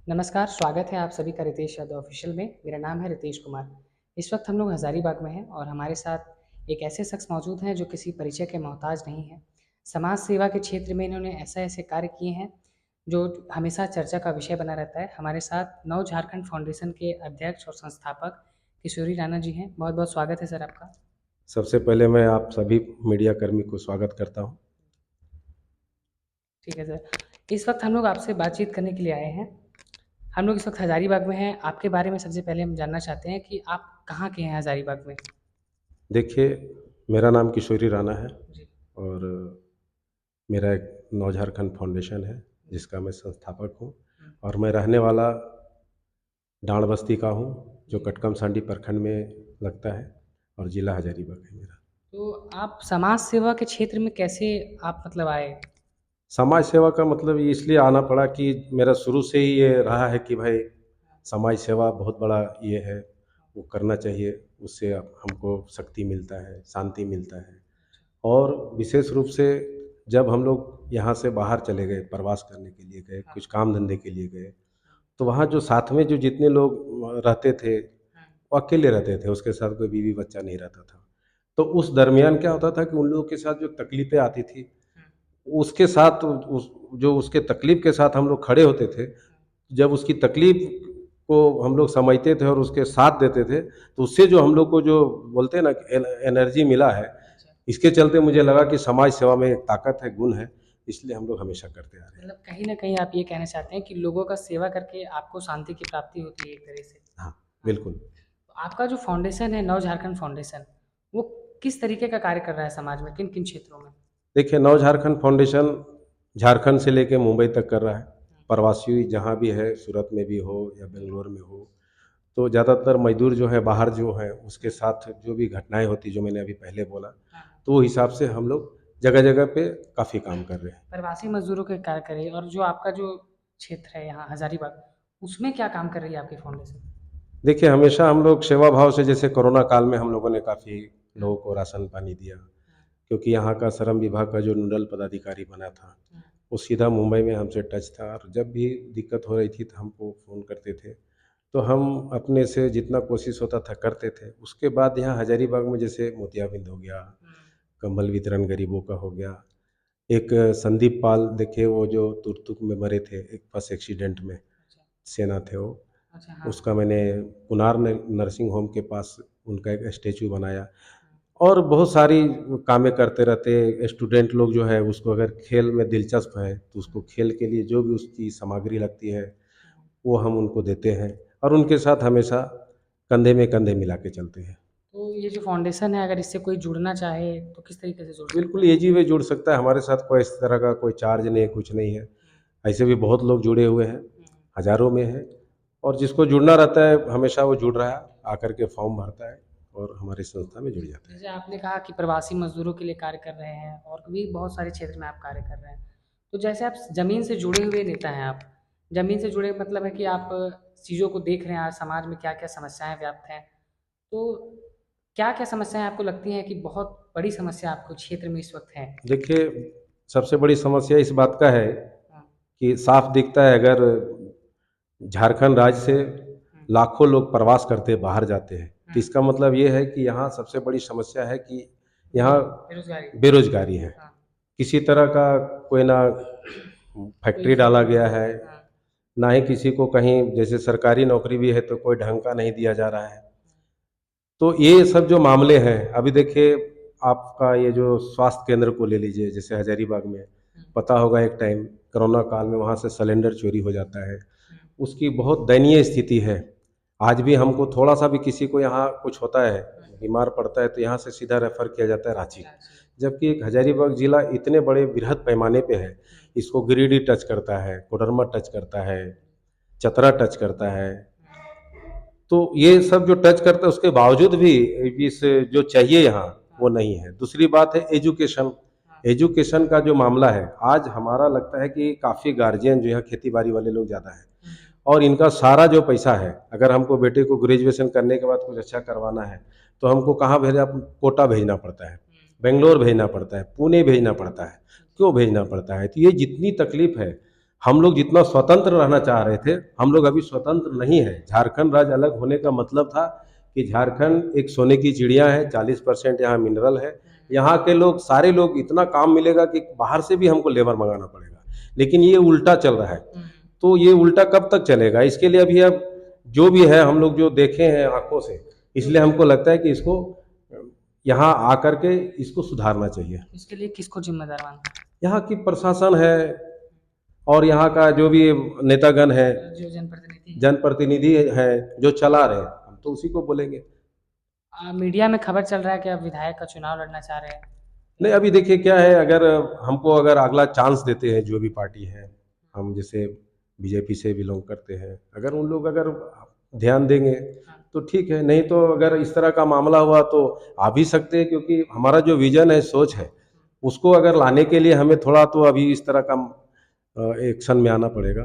नमस्कार, स्वागत है आप सभी का रितेश यादव ऑफ़िशियल में। मेरा नाम है रितेश कुमार। इस वक़्त हम लोग हज़ारीबाग में हैं और हमारे साथ एक ऐसे शख़्स मौजूद हैं जो किसी परिचय के मोहताज नहीं हैं। समाज सेवा के क्षेत्र में इन्होंने ऐसे-ऐसे कार्य किए हैं, जो हमेशा चर्चा का विषय बना रहता है। हमारे साथ नव झारखंड फाउंडेशन के अध्यक्ष और संस्थापक किशोरी राणा जी हैं। बहुत-बहुत स्वागत है सर आपका। सबसे पहले मैं आप सभी मीडिया कर्मी को स्वागत करता हूँ। ठीक है सर। इस वक़्त हम लोग आपसे बातचीत करने के लिए आए हैं। हम लोग इस वक़्त हज़ारीबाग में हैं। आपके बारे में सबसे पहले हम जानना चाहते हैं कि आप कहाँ के हैं हज़ारीबाग में? देखिए, मेरा नाम किशोरी राणा है जी। और मेरा एक नव झारखंड फाउंडेशन है, जिसका मैं संस्थापक हूँ हुँ। और मैं रहने वाला डांड बस्ती का हूँ, जो जी। कटकमसांडी प्रखंड में लगता है और ज़िला हज़ारीबाग है मेरा। तो आप समाज सेवा के क्षेत्र में कैसे आप मतलब आए? समाज सेवा का मतलब ये इसलिए आना पड़ा कि मेरा शुरू से ही ये रहा है कि भाई समाज सेवा बहुत बड़ा ये है, वो करना चाहिए। उससे हमको शक्ति मिलता है, शांति मिलता है। और विशेष रूप से जब हम लोग यहाँ से बाहर चले गए, प्रवास करने के लिए गए, हाँ, कुछ काम धंधे के लिए गए, तो वहाँ जो साथ में जो जितने लोग रहते थे, हाँ, वो अकेले रहते थे, उसके साथ कोई बीवी बच्चा नहीं रहता था। तो उस दरमियान क्या होता था कि उन लोगों के साथ जो तकलीफ़ें आती थी, हाँ, उसके साथ उस जो उसके तकलीफ़ के साथ हम लोग खड़े होते थे, जब उसकी तकलीफ़ को हम लोग समझते थे और उसके साथ देते थे, तो उससे जो हम लोग को जो बोलते हैं ना कि एनर्जी मिला है, अच्छा। इसके चलते मुझे लगा कि समाज सेवा में एक ताकत है, गुण है, इसलिए हम लोग हमेशा करते आ रहे हैं। मतलब कहीं न कहीं आप ये कहना चाहते हैं कि लोगों का सेवा करके आपको शांति की प्राप्ति होती है एक तरह से। हाँ, हाँ। बिल्कुल। तो आपका जो फाउंडेशन है नव झारखंड फाउंडेशन, वो किस तरीके का कार्य कर रहा है समाज में? किन-किन क्षेत्रों में? देखिए, नव झारखंड फाउंडेशन झारखंड से लेके मुंबई तक कर रहा है। हुँ, प्रवासी जहाँ भी है, सूरत में भी हो या जी। बेंगलोर में हो, तो ज़्यादातर मज़दूर जो है बाहर जो हैं, उसके हुँ, साथ जो भी घटनाएँ होती, जो मैंने अभी पहले बोला, हाँ, हाँ। तो वो हिसाब से हम लोग जगह-जगह पे काफ़ी काम कर रहे हैं। प्रवासी मज़दूरों के कार्य करें और जो आपका जो क्षेत्र है यहाँ हज़ारीबाग, उसमें क्या काम कर रही है आपकी फाउंडेशन? देखिए, हमेशा हम लोग सेवा भाव से, जैसे कोरोना काल में हम लोगों ने काफ़ी हुँ, लोगों को राशन पानी दिया, हुँ, क्योंकि यहाँ का श्रम विभाग का जो नोडल पदाधिकारी बना था, हुँ, वो सीधा मुंबई में हमसे टच था और जब भी दिक्कत हो रही थी तो हमको फ़ोन करते थे। तो हम अपने से जितना कोशिश होता था करते थे। उसके बाद यहाँ हज़ारीबाग में जैसे मोतियाबिंद हो गया, हुँ। कंबल वितरण गरीबों का हो गया। एक संदीप पाल देखिए, वो जो तुरतुक में मरे थे एक बस एक्सीडेंट में, अच्छा, सेना थे वो। अच्छा, हाँ, उसका मैंने पुनार नर्सिंग होम के पास उनका एक स्टैचू बनाया हाँ, और बहुत सारी कामें करते रहते। स्टूडेंट लोग जो है उसको अगर खेल में दिलचस्प है तो हुँ, उसको खेल के लिए जो भी उसकी सामग्री लगती है, हुँ। वो हम उनको देते हैं और उनके साथ हमेशा कंधे में कंधे मिला के चलते हैं। तो ये जो फाउंडेशन है अगर इससे कोई जुड़ना चाहे तो किस तरीके से जुड़ सकता बिल्कुल है? ईज़ी वे जुड़ सकता है हमारे साथ, कोई इस तरह का कोई चार्ज नहीं है, कुछ नहीं है। हुँ, ऐसे भी बहुत लोग जुड़े हुए हैं, हुँ, हुँ। हज़ारों में हैं और जिसको जुड़ना रहता है हमेशा वो जुड़ रहा है, आकर के फॉर्म भरता है और हमारी तो संस्था में जुड़ जाता है। जैसे आपने कहा कि प्रवासी मज़दूरों के लिए कार्य कर रहे हैं और भी बहुत सारे क्षेत्र में आप कार्य कर रहे हैं। तो जैसे आप ज़मीन से जुड़े हुए नेता हैं आप। ज़मीन से जुड़े मतलब है कि आप चीज़ों को देख रहे हैं आज समाज में क्या-क्या समस्याएँ व्याप्त हैं। तो क्या-क्या समस्याएँ आपको लगती हैं कि बहुत बड़ी समस्या आपको क्षेत्र में इस वक़्त है? देखिए, सबसे बड़ी समस्या इस बात का है हाँ, कि साफ दिखता है, अगर झारखंड राज्य से हुँ, लाखों लोग प्रवास करते बाहर जाते हैं, तो हुँ। इसका मतलब ये है कि यहाँ सबसे बड़ी समस्या है कि यहाँ बेरोज़गारी। बेरोज़गारी है। हाँ, किसी तरह का कोई ना कोई फैक्ट्री डाला गया है, हाँ, ना ही किसी को कहीं जैसे सरकारी नौकरी भी है तो कोई ढंग का नहीं दिया जा रहा है। तो ये सब जो मामले हैं, अभी देखिए आपका ये जो स्वास्थ्य केंद्र को ले लीजिए, जैसे हज़ारीबाग में, हुँ, पता होगा एक टाइम कोरोना काल में वहाँ से सिलेंडर चोरी हो जाता है। हुँ, उसकी बहुत दयनीय स्थिति है। आज भी हमको थोड़ा-सा भी किसी को यहाँ कुछ होता है, हुँ, बीमार पड़ता है तो यहाँ से सीधा रेफ़र किया जाता है रांची। राज़ी। जबकि एक हज़ारीबाग ज़िला इतने बड़े बृहद पैमाने पे है, हुँ, इसको गिरिडीह टच करता है, कोडरमा टच करता है, चतरा टच करता है। हुँ, तो ये सब जो टच करता है उसके बावजूद भी इस जो चाहिए यहाँ, वो हाँ, नहीं है। दूसरी बात है एजुकेशन। हाँ, एजुकेशन का जो मामला है, आज हमारा लगता है कि काफ़ी गार्जियन जो है खेती-बाड़ी वाले लोग ज़्यादा हैं हुँ, हुँ, और इनका सारा जो पैसा है, अगर हमको बेटे को ग्रेजुएशन करने के बाद कुछ अच्छा करवाना है, तो हमको कहाँ भेजा, कोटा भेजना पड़ता है, हुँ, बेंगलोर भेजना पड़ता है, पुणे भेजना पड़ता है। जी, क्यों भेजना पड़ता है? तो ये जितनी तकलीफ़ है, हम लोग जितना स्वतंत्र रहना चाह रहे थे, हम लोग अभी स्वतंत्र नहीं है। झारखंड राज्य अलग होने का मतलब था कि झारखंड एक सोने की चिड़िया है, 40% यहाँ मिनरल है। यहाँ के लोग, सारे लोग, इतना काम मिलेगा कि बाहर से भी हमको लेबर मंगाना पड़ेगा, लेकिन ये उल्टा चल रहा है। तो ये उल्टा कब तक चलेगा? इसके लिए अभी अब जो भी है, हम लोग जो देखे हैं आंखों से, इसलिए हमको लगता है कि इसको यहाँ आकर के इसको सुधारना चाहिए। इसके लिए किसको जिम्मेदार मानते हैं? यहाँ की प्रशासन है और यहाँ का जो भी नेतागण है, जो जनप्रतिनिधि जनप्रतिनिधि है, जो चला रहे हैं, हम तो उसी को बोलेंगे। मीडिया में खबर चल रहा है कि आप विधायक का चुनाव लड़ना चाह रहे हैं। नहीं, अभी देखिए क्या है, अगर हमको अगर अगला चांस देते हैं जो भी पार्टी है, हम जैसे बीजेपी से बिलोंग करते हैं, अगर उन लोग अगर ध्यान देंगे तो ठीक है, नहीं तो अगर इस तरह का मामला हुआ तो आ भी सकते हैं, क्योंकि हमारा जो विजन है, सोच है, उसको अगर लाने के लिए हमें थोड़ा तो अभी इस तरह का एक्शन में आना पड़ेगा।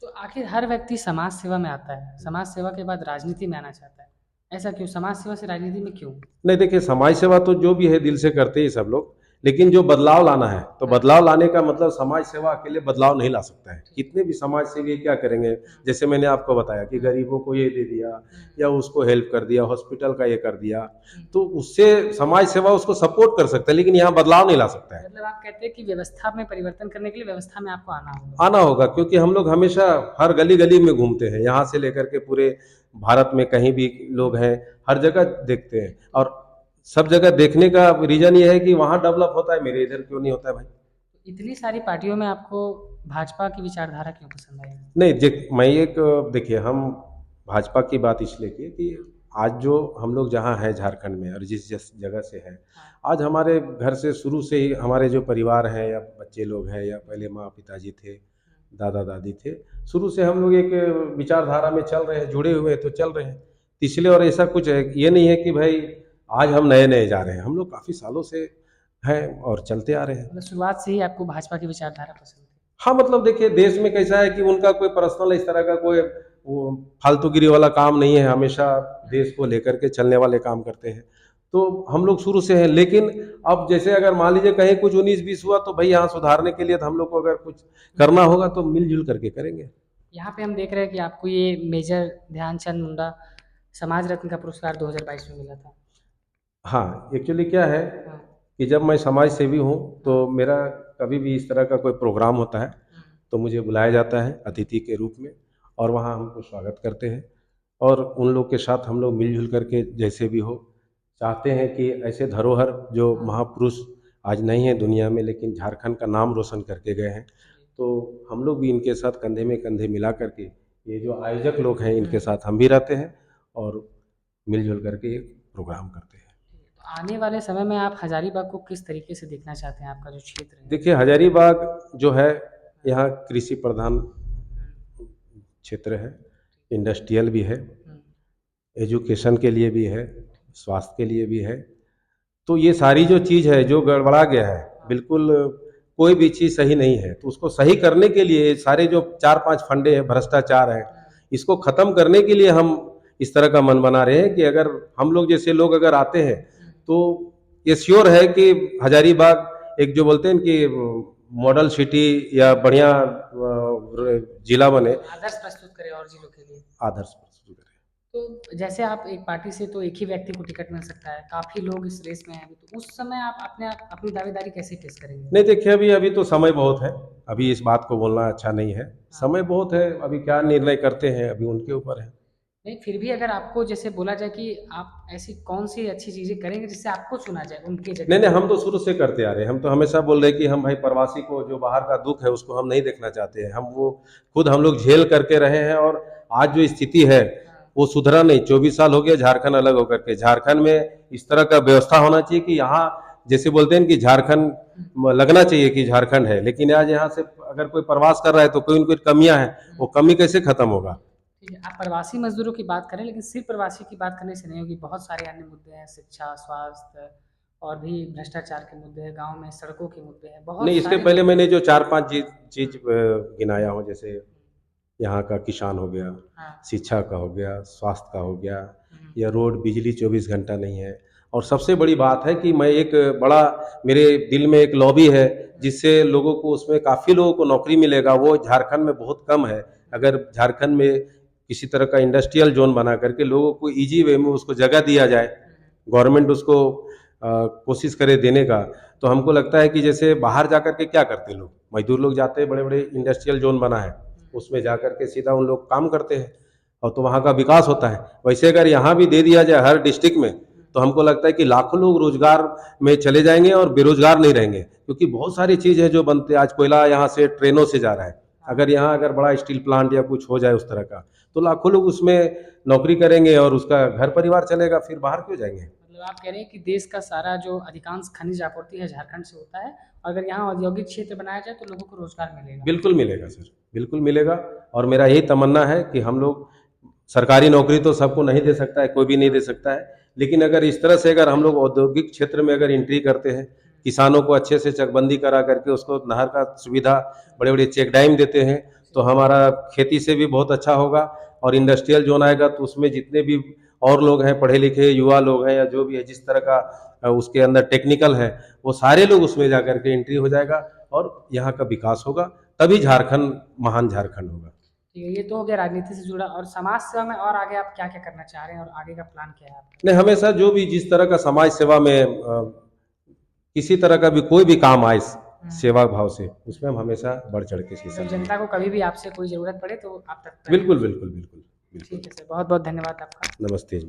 तो आखिर हर व्यक्ति समाज सेवा में आता है, समाज सेवा के बाद राजनीति में आना चाहता है, ऐसा क्यों? समाज सेवा से राजनीति में क्यों? नहीं देखिए, समाज सेवा तो जो भी है दिल से करते ही सब लोग, लेकिन जो बदलाव लाना है, तो बदलाव लाने का मतलब समाज सेवा अकेले बदलाव नहीं ला सकता है। कितने भी समाज सेवी क्या करेंगे, जैसे मैंने आपको बताया कि गरीबों को ये दे दिया या उसको हेल्प कर दिया, हॉस्पिटल का ये कर दिया, तो उससे समाज सेवा उसको सपोर्ट कर सकता है, लेकिन यहाँ बदलाव नहीं ला सकता है। मतलब आप कहते हैं कि व्यवस्था में परिवर्तन करने के लिए व्यवस्था में आपको आना होगा। आना होगा, क्योंकि हम लोग हमेशा हर गली गली में घूमते हैं, यहाँ से लेकर के पूरे भारत में कहीं भी लोग हैं, हर जगह देखते हैं, और सब जगह देखने का रीजन ये है कि वहाँ डेवलप होता है, मेरे इधर क्यों नहीं होता है भाई? इतनी सारी पार्टियों में आपको भाजपा की विचारधारा क्यों पसंद आई? नहीं, मैं एक, देखिए, हम भाजपा की बात इसलिए की कि आज जो हम लोग जहाँ हैं झारखंड में, और जिस जिस जगह से हैं, आज हमारे घर से शुरू से ही हमारे जो परिवार हैं या बच्चे लोग हैं या पहले माँ पिताजी थे, दादा दादी थे, शुरू से हम लोग एक विचारधारा में चल रहे हैं, जुड़े हुए हैं, तो चल रहे हैं। तो इसलिए, और ऐसा कुछ है, ये नहीं है कि भाई आज हम नए नए जा रहे हैं, हम लोग काफ़ी सालों से हैं और चलते आ रहे हैं। मतलब शुरुआत से ही आपको भाजपा की विचारधारा पसंद है? हाँ, मतलब देखिए, देश में कैसा है कि उनका कोई पर्सनल इस तरह का कोई वो फालतूगिरी वाला काम नहीं है, हमेशा देश को लेकर के चलने वाले काम करते हैं, तो हम लोग शुरू से हैं। लेकिन अब जैसे अगर मान लीजिए कहीं कुछ 19-20 हुआ, तो भाई यहाँ सुधारने के लिए तो हम लोग को अगर कुछ करना होगा तो मिलजुल करके करेंगे। यहाँ पे हम देख रहे हैं कि आपको ये मेजर ध्यानचंद मुंडा समाज रत्न का पुरस्कार 2022 में मिला था। हाँ, एक्चुअली क्या है हाँ। कि जब मैं समाज सेवी हूँ, तो मेरा कभी भी इस तरह का कोई प्रोग्राम होता है तो मुझे बुलाया जाता है अतिथि के रूप में, और वहाँ हमको स्वागत करते हैं, और उन लोग के साथ हम लोग मिलजुल करके जैसे भी हो, चाहते हैं कि ऐसे धरोहर जो महापुरुष आज नहीं है दुनिया में, लेकिन झारखंड का नाम रोशन करके गए हैं, तो हम लोग भी इनके साथ कंधे में कंधे मिला करके, ये जो आयोजक लोग हैं इनके साथ हम भी रहते हैं और मिलजुल करके एक प्रोग्राम करते हैं। तो आने वाले समय में आप हजारीबाग को किस तरीके से देखना चाहते हैं, आपका जो क्षेत्र है? देखिए, हजारीबाग जो है, यहाँ कृषि प्रधान क्षेत्र है, इंडस्ट्रियल भी है, एजुकेशन के लिए भी है, स्वास्थ्य के लिए भी है, तो ये सारी जो चीज़ है जो गड़बड़ा गया है, बिल्कुल कोई भी चीज़ सही नहीं है, तो उसको सही करने के लिए सारे जो 4-5 फंडे हैं, भ्रष्टाचार है, इसको ख़त्म करने के लिए हम इस तरह का मन बना रहे हैं कि अगर हम लोग जैसे लोग अगर आते हैं, तो ये श्योर है कि हजारीबाग एक जो बोलते हैं कि मॉडल सिटी या बढ़िया जिला बने, आदर्श प्रस्तुत करें और जिलों के लिए। आदर्श प्रस्तुत करें। तो जैसे आप एक पार्टी से, तो एक ही व्यक्ति को टिकट मिल सकता है, काफ़ी लोग इस रेस में हैं अभी, तो उस समय आप अपनी दावेदारी कैसे पेश करेंगे? नहीं देखिए, अभी तो समय बहुत है, अभी इस बात को बोलना अच्छा नहीं है, समय बहुत है, अभी क्या निर्णय करते हैं अभी उनके ऊपर है। नहीं, फिर भी अगर आपको जैसे बोला जाए कि आप ऐसी कौन सी अच्छी चीज़ें करेंगे जिससे आपको चुना जाए उनकी नहीं जगह? नहीं, हम तो शुरू से करते आ रहे हैं, हम तो हमेशा बोल रहे हैं कि हम भाई प्रवासी को जो बाहर का दुख है उसको हम नहीं देखना चाहते हैं, हम वो खुद हम लोग झेल करके रहे हैं, और आज जो स्थिति है वो सुधरा नहीं। 24 साल हो गया झारखंड अलग होकर के, झारखंड में इस तरह का व्यवस्था होना चाहिए कि यहाँ जैसे बोलते हैं कि झारखंड लगना चाहिए कि झारखंड है, लेकिन आज यहाँ से अगर कोई प्रवास कर रहा है तो कोई न कोई कमियां हैं, वो कमी कैसे खत्म होगा? ठीक है, आप प्रवासी मजदूरों की बात करें, लेकिन सिर्फ प्रवासी की बात करने से नहीं होगी, बहुत सारे अन्य मुद्दे हैं, शिक्षा, स्वास्थ्य और भी भ्रष्टाचार के मुद्दे हैं, गाँव में सड़कों के मुद्दे हैं, बहुत नहीं, इसके सारे पहले मुद्दे मैंने जो 4-5 चीज गिनाया हो, जैसे यहाँ का किसान हो गया, हाँ। शिक्षा का हो गया, स्वास्थ्य का हो गया, हम्म। या रोड बिजली 24 घंटा नहीं है, और सबसे बड़ी बात है कि मैं एक बड़ा मेरे दिल में एक लॉबी है जिससे लोगों को उसमें काफ़ी लोगों को नौकरी मिलेगा, वो झारखंड में बहुत कम है। अगर झारखंड में किसी तरह का इंडस्ट्रियल जोन बना करके लोगों को ईजी वे में उसको जगह दिया जाए, गवर्नमेंट उसको कोशिश करे देने का, तो हमको लगता है कि जैसे बाहर जा करके क्या करते हैं लोग, मजदूर लोग जाते हैं, बड़े बड़े इंडस्ट्रियल जोन बना है उसमें जा करके सीधा उन लोग काम करते हैं और तो वहाँ का विकास होता है। वैसे अगर यहाँ भी दे दिया जाए हर डिस्ट्रिक्ट में, तो हमको लगता है कि लाखों लोग रोजगार में चले जाएंगे और बेरोजगार नहीं रहेंगे, क्योंकि बहुत सारी चीज़ है जो बनते हैं। आज कोयला यहाँ से ट्रेनों से जा रहा है, अगर यहाँ अगर बड़ा स्टील प्लांट या कुछ हो जाए उस तरह का, तो लाखों लोग उसमें नौकरी करेंगे और उसका घर परिवार चलेगा, फिर बाहर क्यों जाएंगे। मतलब आप कह रहे हैं कि देश का सारा जो अधिकांश खनिज आपूर्ति है झारखंड से होता है, अगर यहाँ औद्योगिक क्षेत्र बनाया जाए तो लोगों को रोजगार मिलेगा। बिल्कुल मिलेगा सर, बिल्कुल मिलेगा। और मेरा यही तमन्ना है कि हम लोग, सरकारी नौकरी तो सबको नहीं दे सकता है, कोई भी नहीं दे सकता है, लेकिन अगर इस तरह से अगर हम लोग औद्योगिक क्षेत्र में अगर एंट्री करते हैं, किसानों को अच्छे से चकबंदी करा करके उसको नहर का सुविधा, बड़े बड़े चेक डैम देते हैं, तो हमारा खेती से भी बहुत अच्छा होगा। और इंडस्ट्रियल जोन आएगा तो उसमें जितने भी और लोग हैं, पढ़े लिखे युवा लोग हैं या जो भी है, जिस तरह का उसके अंदर टेक्निकल है, वो सारे लोग उसमें जा करके एंट्री हो जाएगा और यहाँ का विकास होगा, तभी झारखंड महान झारखंड होगा। ठीक है, ये तो हो गया राजनीति से जुड़ा। और समाज सेवा में और आगे आप क्या क्या करना चाह रहे हैं और आगे का प्लान क्या है आपका? नहीं, हमेशा जो भी जिस तरह का समाज सेवा में किसी तरह का भी कोई भी काम आए सेवा भाव से, उसमें हम हमेशा बढ़ चढ़ के तो हिस्सा लेंगे। जनता को कभी भी आपसे कोई ज़रूरत पड़े तो आप तक बिल्कुल बिल्कुल बिल्कुल बिल्कुल। ठीक है सर, बहुत बहुत धन्यवाद आपका। नमस्ते।